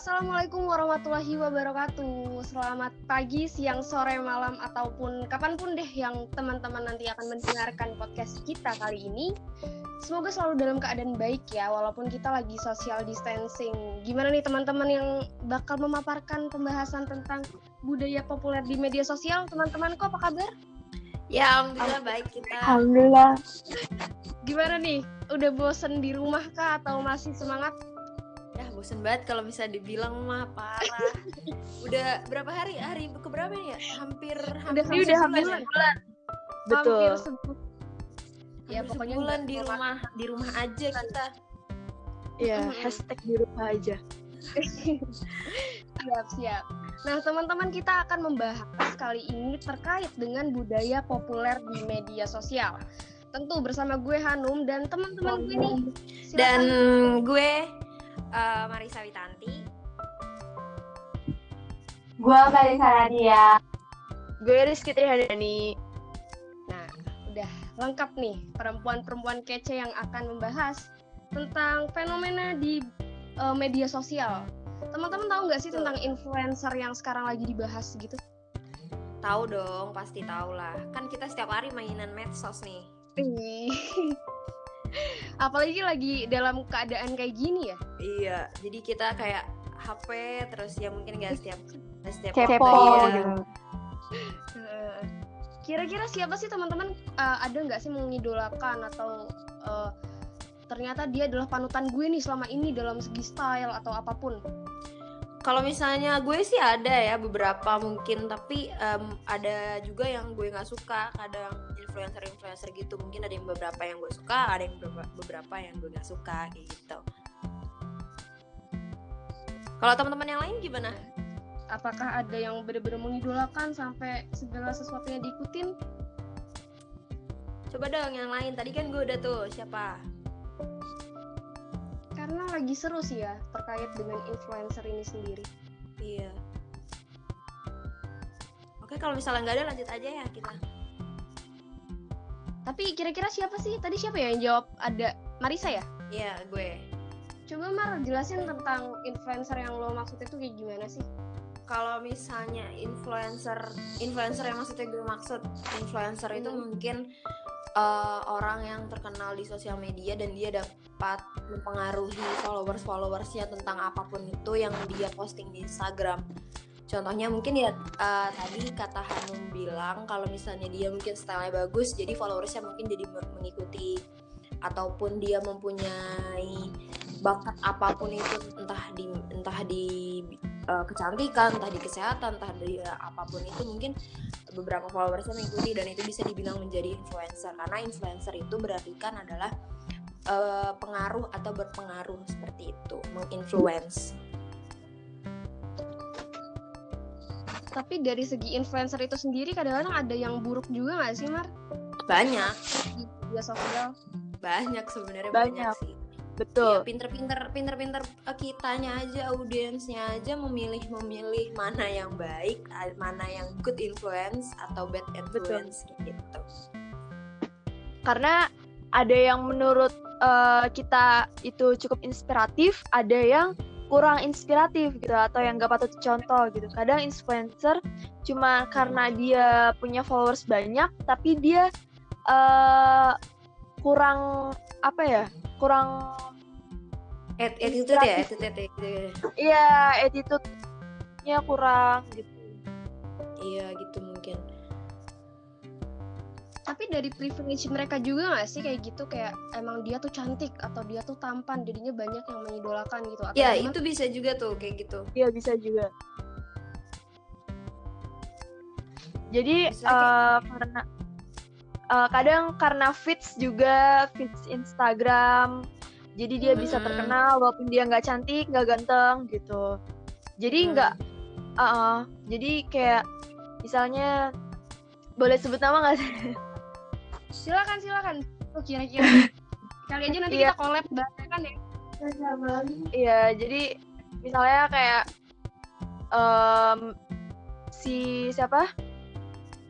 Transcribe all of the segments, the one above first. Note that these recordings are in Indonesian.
Assalamualaikum warahmatullahi wabarakatuh. Selamat pagi, siang, sore, malam, ataupun kapanpun deh yang teman-teman nanti akan mendengarkan podcast kita kali ini. Semoga selalu dalam keadaan baik ya, walaupun kita lagi social distancing. Gimana nih teman-teman yang bakal memaparkan pembahasan tentang budaya populer di media sosial? Teman-temanku apa kabar? Ya, alhamdulillah baik kita. Alhamdulillah. Gimana nih? Udah bosen di rumah kah atau masih semangat? Ya, bosen banget kalau bisa dibilang mah parah. Udah berapa hari? Hari keberapa nih ya? Hampir Udah hampir sebulan. Betul. Hampir sebulan. Ya, Hampir pokoknya sebulan di rumah aja kita. Iya, hashtag di rumah aja. Siap. Nah, teman-teman, kita akan membahas kali ini terkait dengan budaya populer di media sosial. Tentu bersama gue Hanum dan teman-teman gue nih. Silakan. Dan gue Marisa Witanti. Gua Marisa Nadia. Gue Rizky Trihandani. Nah, udah lengkap nih perempuan-perempuan kece yang akan membahas tentang fenomena di media sosial. Teman-teman tahu nggak sih tentang influencer yang sekarang lagi dibahas gitu? Tahu dong, pasti tahu lah. Kan kita setiap hari mainan medsos nih. Apalagi lagi dalam keadaan kayak gini ya. Iya, jadi kita kayak HP terus ya mungkin nggak setiap Kepo waktu, gitu. Kira-kira siapa sih teman-teman, ada nggak sih mengidolakan atau ternyata dia adalah panutan gue nih selama ini dalam segi style atau apapun? Kalau misalnya gue sih ada ya beberapa mungkin, tapi ada juga yang gue nggak suka. Kadang influencer gitu mungkin ada yang beberapa yang gue suka, ada yang beberapa yang gue nggak suka kayak gitu. Kalau teman-teman yang lain gimana? Apakah ada yang benar-benar mengidolakan sampai segala sesuatunya diikutin? Coba dong yang lain. Tadi kan gue udah tuh, siapa? Karena lagi seru sih ya terkait dengan influencer ini sendiri. Iya. Oke, kalau misalnya nggak ada lanjut aja ya kita. Tapi kira-kira siapa sih? Tadi siapa ya yang jawab? Ada Marisa ya? Iya, gue. Coba Mar, jelasin tentang influencer yang lo maksud itu kayak gimana sih? Kalau misalnya influencer yang maksudnya gue maksud influencer itu mungkin orang yang terkenal di sosial media dan dia dapat mempengaruhi followersnya tentang apapun itu yang dia posting di Instagram. Contohnya mungkin ya tadi kata Hanum bilang kalau misalnya dia mungkin stylenya bagus, jadi followersnya mungkin jadi mengikuti, ataupun dia mempunyai bakat apapun itu, entah di kecantikan, entah di kesehatan, entah di apapun itu, mungkin beberapa followersnya mengikuti dan itu bisa dibilang menjadi influencer. Karena influencer itu berarti kan adalah pengaruh atau berpengaruh seperti itu, menginfluence. Tapi dari segi influencer itu sendiri kadang-kadang ada yang buruk juga nggak sih Mar? Banyak Di media sosial. Banyak sebenarnya Banyak. sih. Betul. Ya, pinter-pinter kitanya aja, audiensnya aja memilih mana yang baik, mana yang good influence atau bad influence gitu. Karena ada yang menurut kita itu cukup inspiratif, ada yang kurang inspiratif gitu, atau yang gak patut dicontoh gitu. Kadang influencer cuma karena dia punya followers banyak, tapi dia kurang Attitude ya. Iya, attitude-nya kurang gitu. Iya gitu mungkin. Tapi dari privilege mereka juga nggak sih kayak gitu, kayak emang dia tuh cantik atau dia tuh tampan jadinya banyak yang mengidolakan gitu? Atau Ya emang... itu bisa juga tuh kayak gitu. Iya, bisa juga. Jadi karena kadang karena feeds Instagram, jadi dia bisa terkenal walaupun dia nggak cantik, nggak ganteng gitu. Jadi jadi kayak misalnya, boleh sebut nama nggak sih? Silakan. Tuh kira-kira kali aja nanti kita collab kan ya. Iya, jadi misalnya kayak si siapa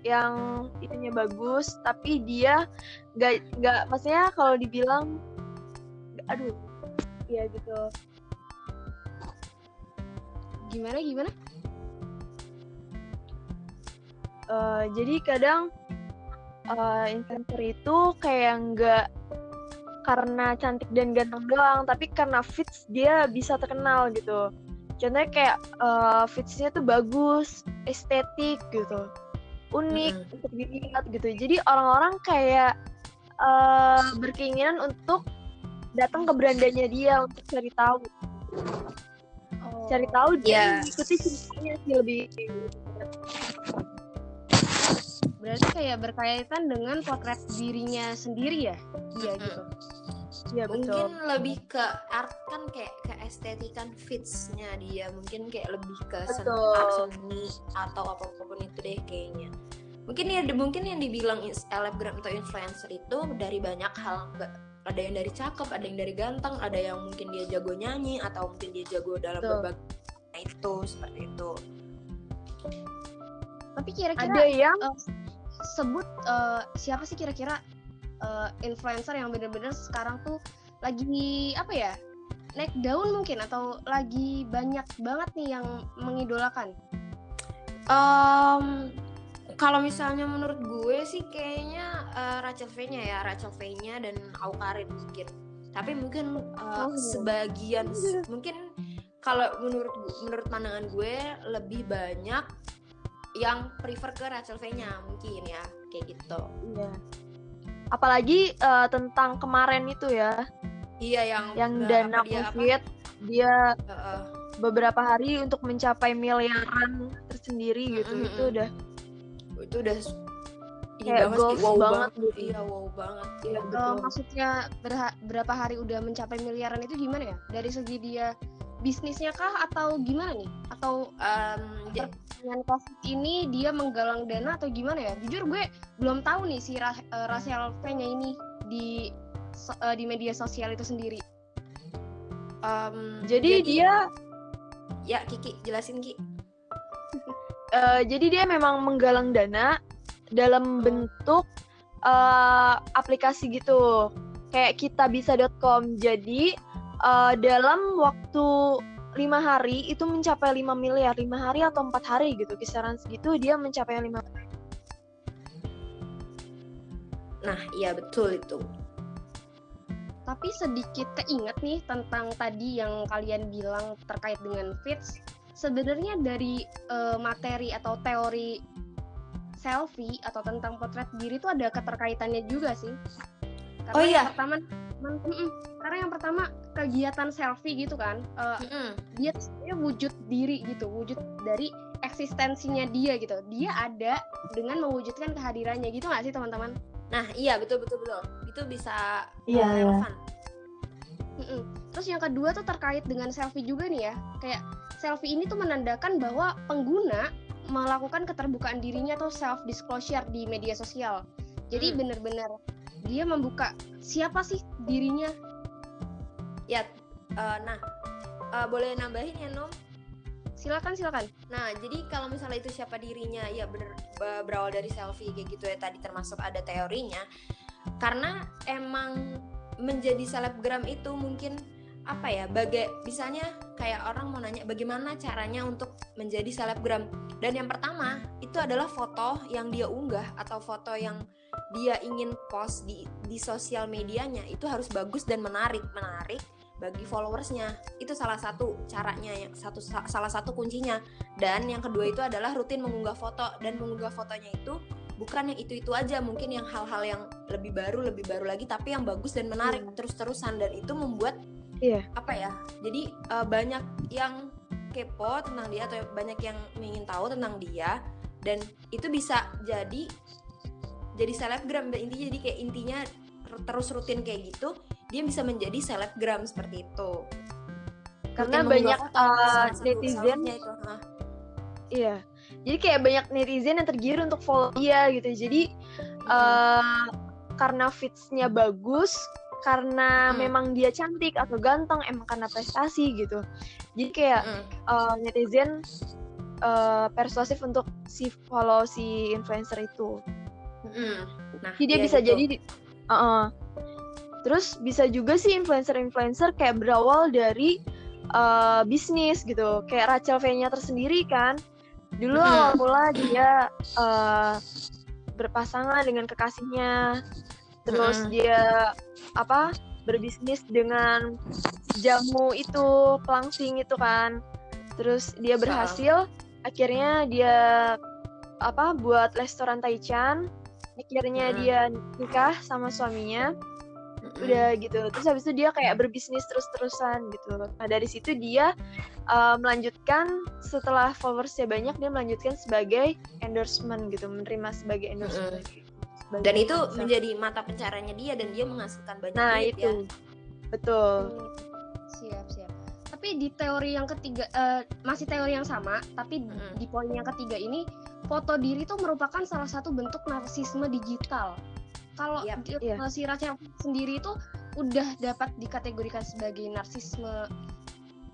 yang itunya bagus, tapi dia nggak maksudnya kalau dibilang, aduh, ya gitu. Gimana? Jadi kadang influencer itu kayak nggak karena cantik dan ganteng doang, tapi karena fits dia bisa terkenal gitu. Contohnya kayak fitsnya tuh bagus, estetik gitu, unik untuk dilihat gitu. Jadi orang-orang kayak berkeinginan untuk datang ke berandanya dia untuk cari tahu. Cari tahu dia mengikuti ceritanya sih lebih. Berarti kayak berkaitan dengan potret dirinya sendiri ya? Iya gitu. Iya betul. Mungkin lebih ke art kan kayak ke estetikan fitsnya dia, mungkin kayak lebih ke seni atau apapun itu deh kayaknya. Mungkin yang dibilang selebgram atau influencer itu dari banyak hal, ada yang dari cakep, ada yang dari ganteng, ada yang mungkin dia jago nyanyi atau mungkin dia jago dalam berbagai itu seperti itu. Tapi kira-kira ada yang sebut siapa sih kira-kira influencer yang benar-benar sekarang tuh lagi apa ya, naik daun mungkin, atau lagi banyak banget nih yang mengidolakan? Kalau misalnya menurut gue sih kayaknya Rachel V-nya dan Awkarin mungkin. Tapi mungkin sebagian mungkin kalau menurut pandangan gue lebih banyak yang prefer ke Rachel V-nya mungkin ya, kayak gitu. Iya. Apalagi tentang kemarin itu ya. Iya, yang dana COVID dia beberapa hari untuk mencapai miliaran tersendiri gitu. Itu udah kayak goals banget gitu. Iya, wow banget. Iya, betul. Maksudnya berapa hari udah mencapai miliaran itu gimana ya? Dari segi dia bisnisnya kah atau gimana nih? Atau dengan COVID ini dia menggalang dana atau gimana ya? Jujur gue belum tahu nih si Rachel V-nya ini di media sosial itu sendiri. Jadi dia ya Kiki jelasin Ki. Jadi dia memang menggalang dana dalam bentuk aplikasi gitu, kayak kitabisa.com. Jadi dalam waktu 5 hari itu mencapai 5 miliar, 5 hari atau 4 hari gitu, kisaran segitu dia mencapai 5 miliar. Nah, iya betul itu. Tapi sedikit keinget nih tentang tadi yang kalian bilang terkait dengan fits. Sebenarnya dari materi atau teori selfie atau tentang potret diri itu ada keterkaitannya juga sih. Karena karena yang pertama kegiatan selfie gitu kan, dia wujud diri gitu, wujud dari eksistensinya dia gitu. Dia ada dengan mewujudkan kehadirannya gitu nggak sih teman-teman? Nah iya betul. Itu bisa relevan. Terus yang kedua tuh terkait dengan selfie juga nih ya. Kayak selfie ini tuh menandakan bahwa pengguna melakukan keterbukaan dirinya atau self disclosure di media sosial. Jadi benar-benar dia membuka siapa sih dirinya. Ya, boleh nambahin ya Nom? Silakan. Nah, jadi kalau misalnya itu siapa dirinya, ya bener berawal dari selfie kayak gitu ya, tadi termasuk ada teorinya. Karena emang menjadi selebgram itu mungkin apa ya, misalnya kayak orang mau nanya bagaimana caranya untuk menjadi selebgram, dan yang pertama itu adalah foto yang dia unggah atau foto yang dia ingin post di sosial medianya itu harus bagus dan menarik bagi followersnya. Itu salah satu caranya, salah satu kuncinya. Dan yang kedua itu adalah rutin mengunggah foto, dan mengunggah fotonya itu bukan yang itu aja, mungkin yang hal-hal yang lebih baru lagi, tapi yang bagus dan menarik terus-terusan. Dan itu membuat apa ya, jadi banyak yang kepo tentang dia atau banyak yang ingin tahu tentang dia, dan itu bisa jadi selebgram. Dan intinya jadi kayak intinya terus rutin kayak gitu, dia bisa menjadi selebgram seperti itu. Karena banyak netizen itu, iya. Jadi kayak banyak netizen yang tergiur untuk follow dia gitu. Jadi karena feeds-nya bagus, karena memang dia cantik atau ganteng, emang karena prestasi gitu. Jadi kayak netizen persuasif untuk follow si influencer itu. Nah, jadi dia bisa gitu. Jadi terus bisa juga sih influencer kayak berawal dari bisnis gitu. Kayak Rachel V-nya tersendiri kan. Dulu awal mula dia berpasangan dengan kekasihnya. Terus dia berbisnis dengan jamu itu, pelangsing itu kan. Terus dia berhasil, akhirnya dia buat restoran Taichan. Akhirnya dia nikah sama suaminya. Udah gitu. Terus habis itu dia kayak berbisnis terus-terusan gitu. Nah, dari situ dia melanjutkan, setelah followersnya banyak, dia melanjutkan sebagai endorsement gitu, menerima sebagai endorsement. Dan itu menjadi mata pencariannya dia, dan dia menghasilkan banyak duit itu. Ya. Betul. Siap. Tapi di teori yang ketiga, masih teori yang sama, tapi di poin yang ketiga ini, foto diri itu merupakan salah satu bentuk narsisme digital. Kalau si Rachel sendiri itu udah dapat dikategorikan sebagai narsisme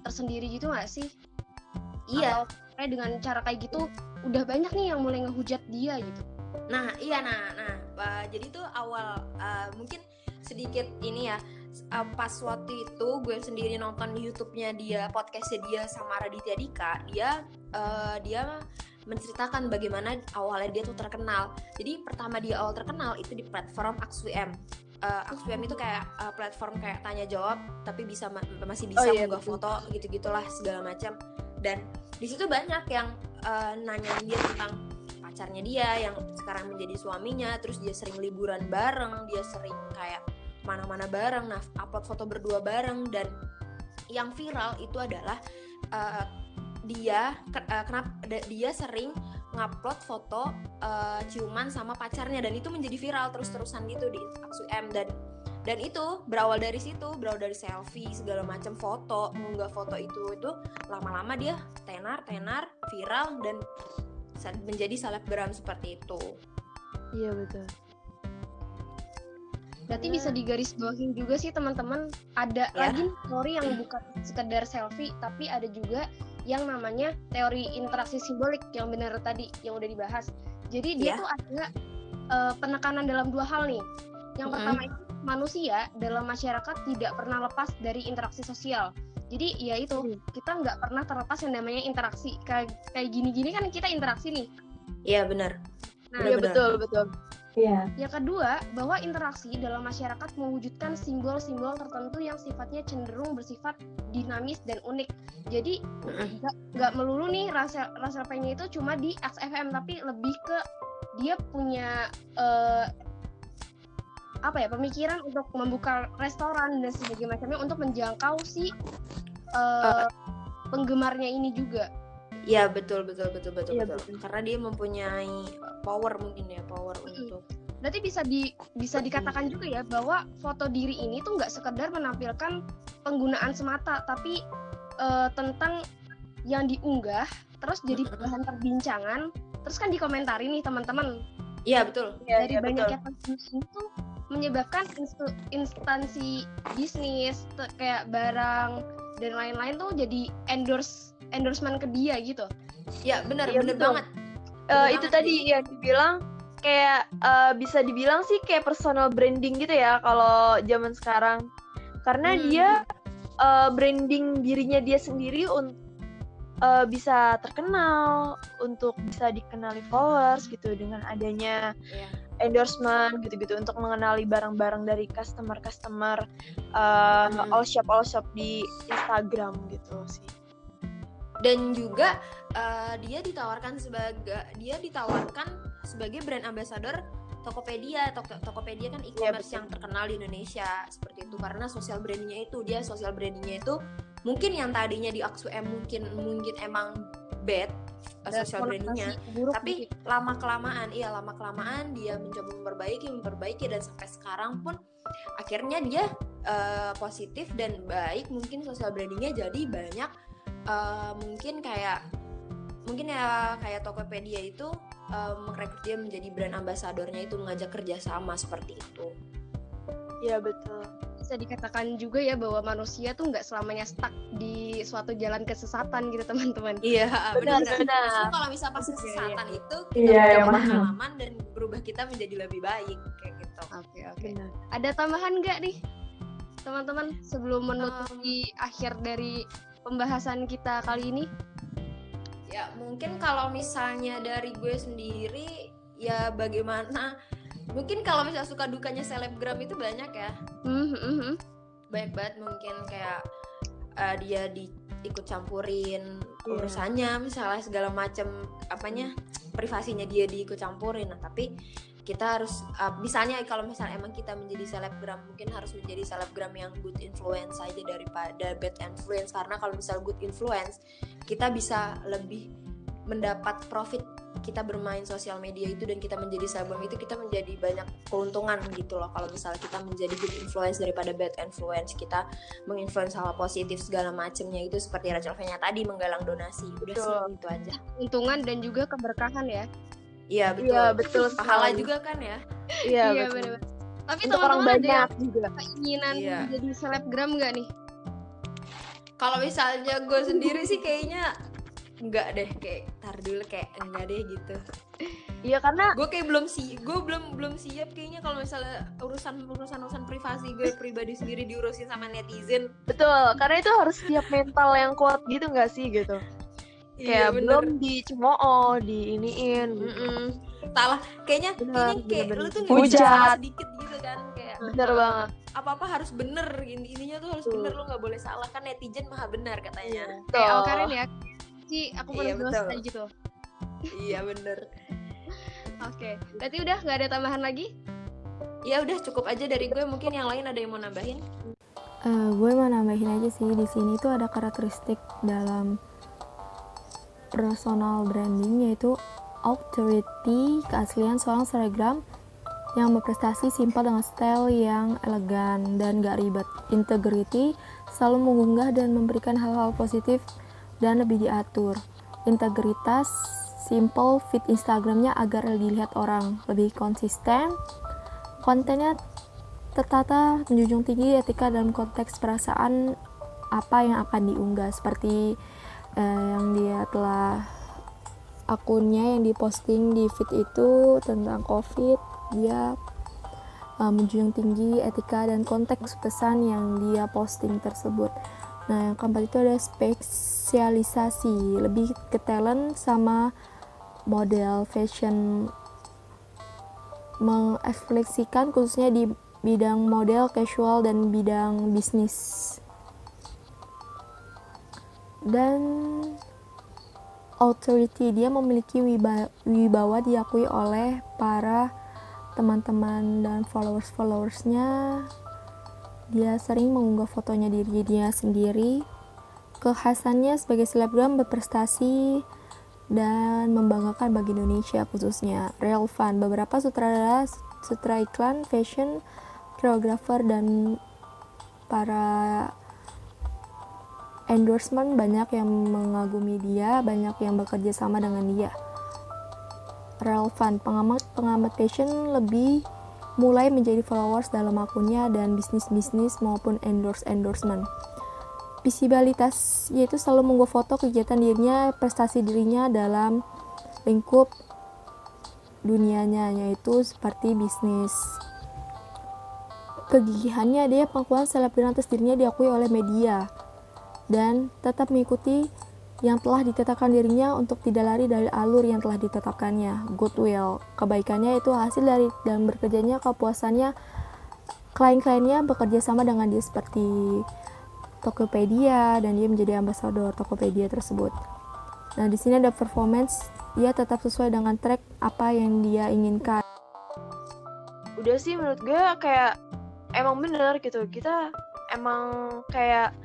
tersendiri gitu nggak sih? Iya. Atau dengan cara kayak gitu, udah banyak nih yang mulai ngehujat dia gitu. Nah, jadi tuh awal mungkin sedikit ini ya, pas waktu itu gue sendiri nonton di YouTube-nya dia, podcastnya dia sama Raditya Dika, dia menceritakan bagaimana awalnya dia tuh terkenal. Jadi pertama dia awal terkenal itu di platform AXWM. AXWM itu kayak platform kayak tanya jawab, tapi masih bisa mengunggah foto gitu-gitulah segala macam. Dan di situ banyak yang nanyain dia tentang pacarnya dia yang sekarang menjadi suaminya, terus dia sering liburan bareng, dia sering kayak mana-mana bareng, upload foto berdua bareng. Dan yang viral itu adalah kenapa dia sering ngupload foto ciuman sama pacarnya, dan itu menjadi viral terus-terusan gitu di AXWM. Dan itu berawal dari selfie segala macam, foto, mengunggah foto itu lama-lama dia tenar viral dan menjadi selebgram seperti itu. Iya, betul. Berarti bisa digarisbawahi juga sih teman-teman, ada lagi teori yang bukan sekedar selfie, tapi ada juga yang namanya teori interaksi simbolik yang benar tadi yang udah dibahas. Jadi dia tuh ada penekanan dalam dua hal nih. Yang pertama itu manusia dalam masyarakat tidak pernah lepas dari interaksi sosial. Jadi ya itu, kita nggak pernah terlepas yang namanya interaksi. Kayak gini-gini kan kita interaksi nih. Iya, benar. Nah, iya, betul. Iya. Yang kedua, bahwa interaksi dalam masyarakat mewujudkan simbol-simbol tertentu yang sifatnya cenderung bersifat dinamis dan unik. Jadi nggak melulu nih Rachel V-nya itu cuma di AXFM, tapi lebih ke dia punya pemikiran untuk membuka restoran dan sebagainya macamnya untuk menjangkau si penggemarnya ini juga. Iya, betul. Iya, betul. Karena dia mempunyai power untuk. Berarti bisa dikatakan juga ya bahwa foto diri ini tuh nggak sekedar menampilkan penggunaan semata, tapi tentang yang diunggah terus jadi bahan perbincangan, terus kan dikomentari nih teman-teman. Iya, betul. Dari banyaknya konsumsi itu menyebabkan instansi bisnis kayak barang dan lain-lain tuh jadi endorsement ke dia gitu. Ya, benar betul. banget. Itu tadi yang dibilang kayak bisa dibilang sih kayak personal branding gitu ya kalau zaman sekarang. Karena dia branding dirinya dia sendiri bisa terkenal, untuk bisa dikenali followers gitu dengan adanya endorsement gitu-gitu, untuk mengenali barang-barang dari customer all shop di Instagram gitu sih. Dan juga dia ditawarkan sebagai brand ambassador Tokopedia. Tokopedia kan e-commerce yang terkenal di Indonesia seperti itu, karena sosial brandingnya itu mungkin yang tadinya di AXWM mungkin emang bad sosial brandingnya, tapi lama kelamaan dia mencoba memperbaiki dan sampai sekarang pun akhirnya dia positif dan baik. Mungkin sosial brandingnya jadi banyak. Mungkin kayak Tokopedia itu merekrut dia menjadi brand ambasadornya, itu mengajak kerjasama seperti itu. Iya, betul. Bisa dikatakan juga ya bahwa manusia tuh nggak selamanya stuck di suatu jalan kesesatan gitu teman-teman. Iya, benar. Kalau misal pas kesesatan itu kita punya pengalaman dan berubah kita menjadi lebih baik kayak gitu. Oke. Ada tambahan nggak nih teman-teman sebelum menutup di akhir dari pembahasan kita kali ini? Ya mungkin kalau misalnya dari gue sendiri ya bagaimana, mungkin kalau misalnya suka dukanya selebgram itu banyak ya. Banyak banget, mungkin kayak dia ikut campurin urusannya, misalnya segala macam privasinya dia diikut campurin. Nah tapi kita harus misalnya kalau misalnya emang kita menjadi selebgram, mungkin harus menjadi selebgram yang good influence aja daripada bad influence, karena kalau misal good influence kita bisa lebih mendapat profit. Kita bermain sosial media itu dan kita menjadi selebgram itu, kita menjadi banyak keuntungan gitu loh. Kalau misalnya kita menjadi good influence daripada bad influence, kita menginfluence hal positif segala macamnya, itu seperti Rachel V-nya tadi, menggalang donasi. Udah sih itu aja. Keuntungan dan juga keberkahan ya. Iya betul. Iya betul. Pahala juga kan ya. Iya benar. Tapi untuk orang teman-teman ada banyak yang juga keinginan jadi selebgram nggak nih? Kalau misalnya gue sendiri sih kayaknya enggak deh, kayak tar dulu kayak enggak deh gitu. Iya karena gue kayak belum siap kayaknya kalau misalnya urusan privasi gue pribadi sendiri diurusin sama netizen. betul, karena itu harus siap mental yang kuat gitu nggak sih gitu. Kayak belum dicemooh, diiniin. Salah, kayaknya bener. lu tuh hujat sedikit gitu kan, kayak bener banget. Apa harus bener, intinya tuh harus bener, lu nggak boleh salah, kan netizen maha benar katanya. Kayak Karen ya, sih aku pernah dosa gitu. Iya bener. Oke, berarti udah nggak ada tambahan lagi? Ya udah cukup aja dari gue, mungkin yang lain ada yang mau nambahin? Gue mau nambahin aja sih, di sini tuh ada karakteristik dalam personal branding, yaitu authority, keaslian seorang selebgram yang berprestasi simpel dengan style yang elegan dan gak ribet. Integrity, selalu mengunggah dan memberikan hal-hal positif dan lebih diatur. Integritas, simple, fit Instagramnya agar dilihat orang. Lebih konsisten, kontennya tertata, menjunjung tinggi etika dalam konteks perasaan apa yang akan diunggah, seperti yang dia telah akunnya yang diposting di feed itu tentang COVID, dia menjunjung tinggi etika dan konteks pesan yang dia posting tersebut. Nah, yang keempat itu ada spesialisasi, lebih ke talent sama model fashion, mengekspresikan khususnya di bidang model, casual, dan bidang bisnis. Dan authority, dia memiliki wibawa diakui oleh para teman-teman dan followers-followersnya. Dia sering mengunggah fotonya diri dia sendiri. Kekhasannya sebagai selebgram berprestasi dan membanggakan bagi Indonesia khususnya. Relevan, beberapa sutradara iklan, fashion, koreografer, dan para endorsement banyak yang mengagumi dia, banyak yang bekerja sama dengan dia. Relevan, pengamat fashion lebih mulai menjadi followers dalam akunnya dan bisnis maupun endorsement. Visibilitas, yaitu selalu mengunggah foto kegiatan dirinya, prestasi dirinya dalam lingkup dunianya, yaitu seperti bisnis. Kegigihannya, dia pengakuan selebgram atas dirinya diakui oleh media dan tetap mengikuti yang telah ditetapkan dirinya untuk tidak lari dari alur yang telah ditetapkannya. Goodwill, kebaikannya itu hasil dari dan bekerjanya, kepuasannya klien-kliennya bekerja sama dengan dia seperti Tokopedia, dan dia menjadi ambasador Tokopedia tersebut. Nah, di sini ada performance, dia tetap sesuai dengan track apa yang dia inginkan. Udah sih menurut gue kayak emang bener gitu, kita emang kayak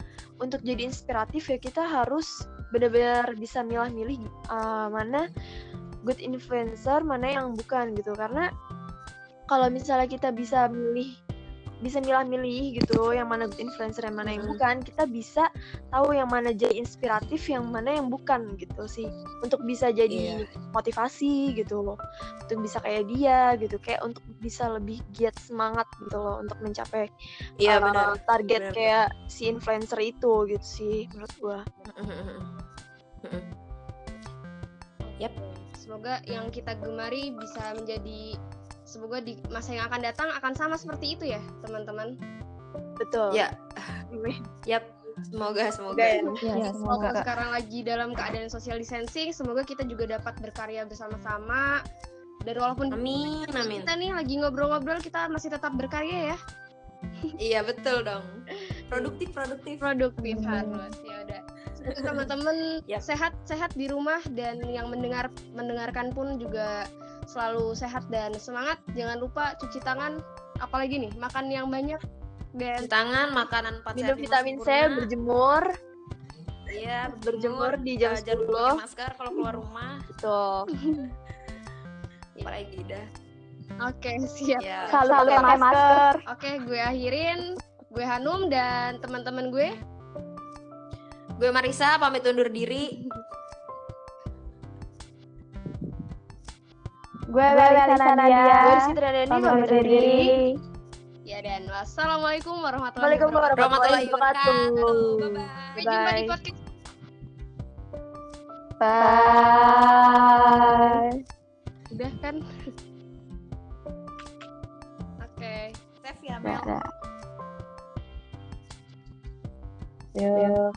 untuk jadi inspiratif ya kita harus benar-benar bisa milah-milih mana good influencer, mana yang bukan gitu. Karena kalau misalnya kita bisa milah-milih gitu yang mana good influencer, yang mana yang bukan, kita bisa tahu yang mana jadi inspiratif, yang mana yang bukan gitu sih, untuk bisa jadi motivasi gitu loh, untuk bisa kayak dia gitu, kayak untuk bisa lebih giat semangat gitu loh untuk mencapai target bener. Kayak si influencer itu gitu sih menurut gua. Yap, semoga yang kita gemari bisa menjadi, semoga di masa yang akan datang akan sama seperti itu ya teman-teman. Betul. Ya. Yap. Semoga ya. Ya, Semoga semoga. sekarang lagi dalam keadaan social distancing, semoga kita juga dapat berkarya bersama-sama. Dan walaupun amin. kita nih lagi ngobrol-ngobrol, kita masih tetap berkarya ya. Iya betul dong. Produktif. Produktif harus. Ya udah. Semoga teman-teman Yap. sehat di rumah, dan yang mendengarkan pun juga selalu sehat dan semangat. Jangan lupa cuci tangan, apalagi nih, makan yang banyak dan Cuci tangan, makanan 4 Minum sehat 5 vitamin C, sempurna. berjemur. Iya, berjemur di jam jangan lupa 10. pakai masker kalau keluar rumah. Tuh. Apalagi dah. Oke, siap. Ya. Selalu pakai masker. Oke, gue akhirin. Gue Hanum dan teman-teman gue. Gue Marisa pamit undur diri. Gue Belisa Nadia. Gue Sitra Dani, pamit undur diri. Ya, dan wassalamualaikum warahmatullahi Waalaikumsalam wabarakatuh. warahmatullahi wabarakatuh. Bye-bye. Sampai jumpa di podcast. Bye. Udah kan? Oke. Save ya, Mel. Yuk.